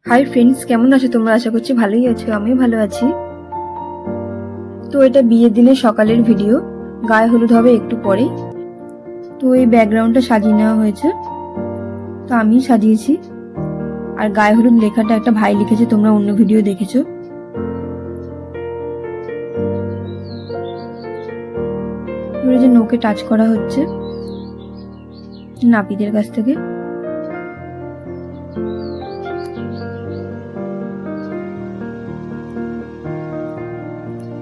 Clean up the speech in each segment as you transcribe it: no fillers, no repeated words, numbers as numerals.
Hi friends, কেমন আছো তোমরা? আশা করছি ভালোই আছো, আমিও ভালো আছি। তো এটা বিয়ের দিনের সকালের ভিডিও। গায়ে হলুদ হবে একটু পরেই। তো এই ব্যাকগ্রাউন্ডটা সাজিয়ে নেওয়া হয়েছে, তো আমি সাজিয়েছি। আর গায়ে হলুদ লেখাটা একটা ভাই লিখেছে, তোমরা অন্য ভিডিও দেখেছো। যে নোকে টাচ করা হচ্ছে নাপিতের কাছ থেকে।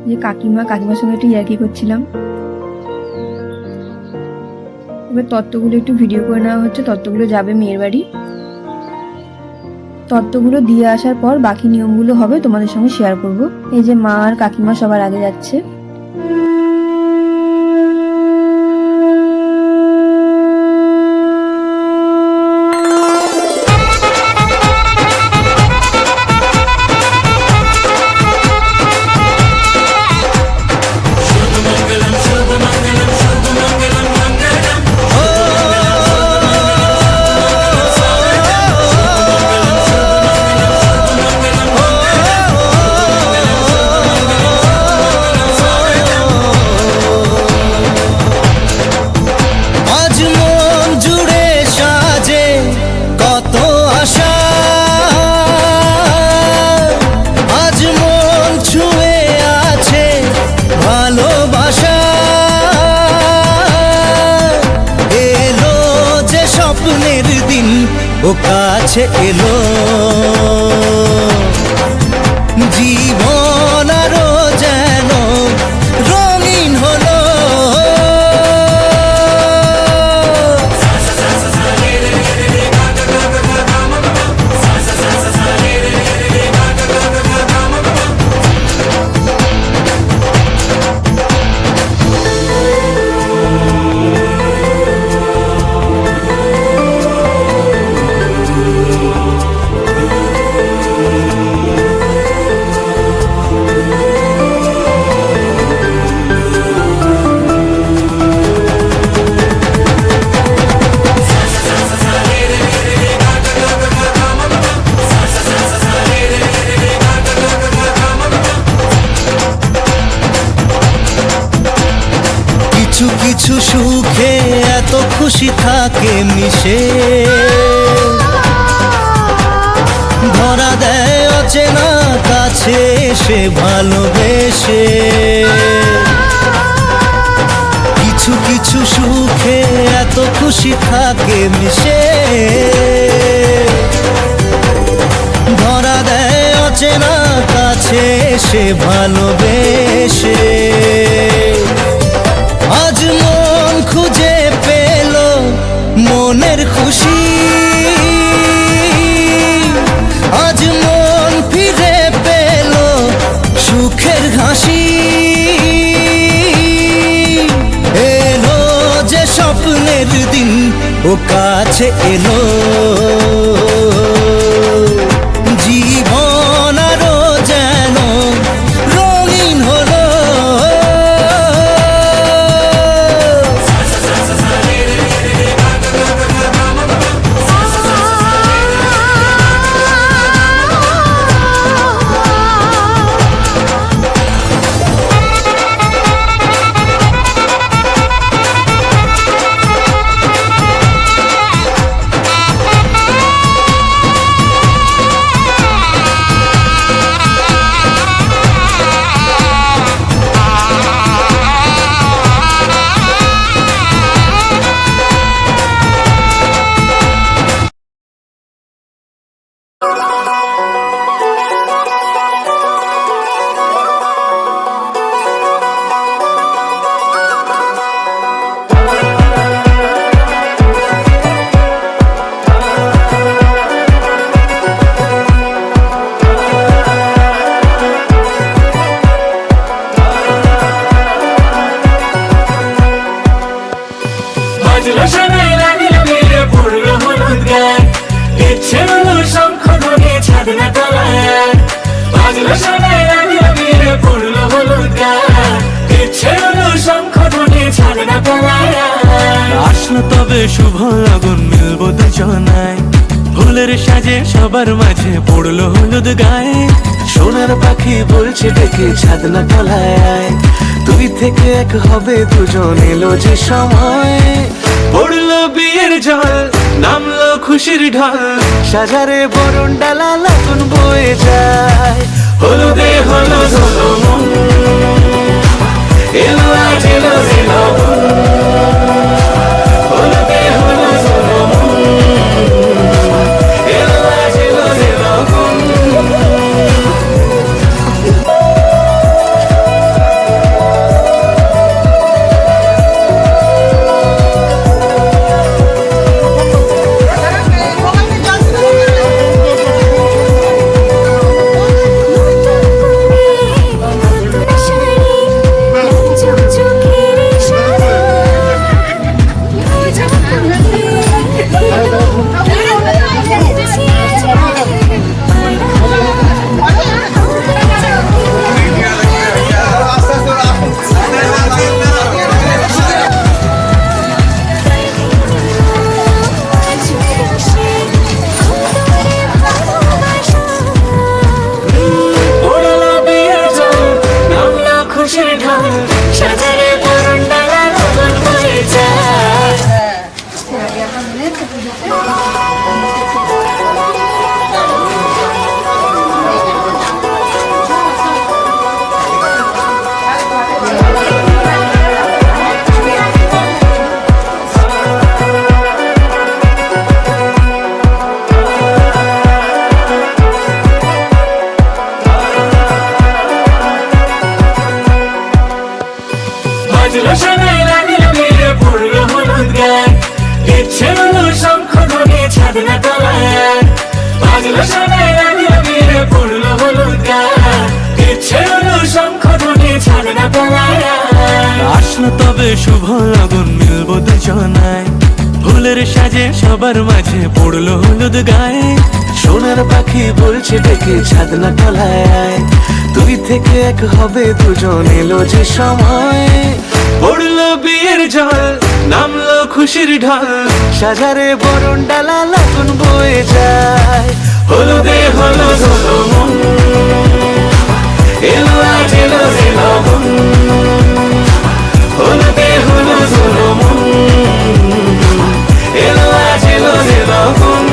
যে কাকিমার সঙ্গে একটু ইয়ার্কি করছিলাম। এবার তত্ত্বগুলো একটু ভিডিও করে নেওয়া হচ্ছে। তত্ত্বগুলো যাবে মেয়ের বাড়ি। তত্ত্বগুলো দিয়ে আসার পর বাকি নিয়মগুলো হবে, তোমাদের সঙ্গে শেয়ার করব। এই যে মা আর কাকিমা সবার আগে যাচ্ছে। ও কাছে এলো জীবন আরো যেন রঙিন হলো। কিছু কিছু সুখে এত খুশি থাকে মিশে, ধরা দেয় অচেনা কাছে সে ভালোবেসে। কিছু কিছু সুখে এত খুশি থাকে মিশে, ধরা দেয় অচেনা কাছে সে ভালোবেসে। আজ মন খুঁজে পেল মনের খুশি, আজ মন ফিরে পেল সুখের হাসি। এলো যে স্বপ্নের দিন, ও কাছে এলো জীবন আরো যেন রঙিন হলো। আসলো তবে শুভ লগন, মিলবো দুজনায়। ফুলের সাজে সবার মাঝে পড়লো হলুদ গায়ে, সোনার পাখি বলছে ডেকে ছাদনা তলায় আয়। তুই থেকে এক হবে দুজন, এলো যে সময়। পড়লো বিয়ের জল, নামলো খুশির ঢল, সাজারে বরণ ডালা লাগুন বয়ে যায়। হলুদে হলুদ হলো মন, এলো আজ এলো যে লগন। হলুদে হলুদ হলো মন, এলো আজ এলো যে লগন। বাজলো শোনাই লাগিল মেরে পড়লো হলুদ গান, ইচ্ছে হলো শঙ্খ ধ্বনি ছাদনা তলায়। বাজলো শোনাই লাগিল মেরে পড়লো হলুদ গান, ইচ্ছে হলো শঙ্খ ধ্বনি ছাদনা তলায়। আসলো তবে শুভ লগন, মিলবো দুজনায়। ফুলের সাজে সবার মাঝে পড়লো হলুদ গায়ে, সোনার পাখি বলছে ডেকে ছাদনা তলায় আয়। তুই থেকে এক হবে দুজন, এলো যে সময়। পড়লো বিয়ের জল, নামলো খুশির ঢল, সাজারে বরণ ডালা লাগুন বয়ে যায়। হলুদে হলুদ হলো মন, এলো আজ এলো যে লগন। হলুদে হলুদ হলো মন, এলো আজ এলো যে লগন।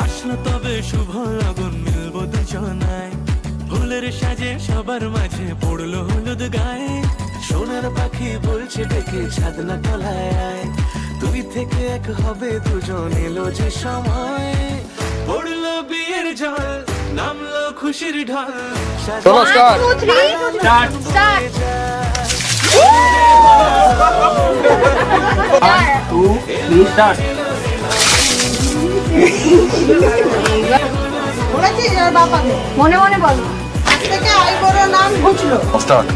আসলো তবে শুভ লগন, মিলবো দুজনায়। ফুলের সাজে সবার মাঝে পড়লো হলুদ গায়ে, সোনার পাখি বলছে ডেকে ছাদনা তলায় আয়। তুই থেকে এক হবে দুজন, এলো যে সময়। পড়লো বিয়ের জল, নামলো খুশির ঢল, চলো স্টার্ট। মনে মনে বলো। থেকে আই বড় নাম ঘুচলো। স্টার্ট।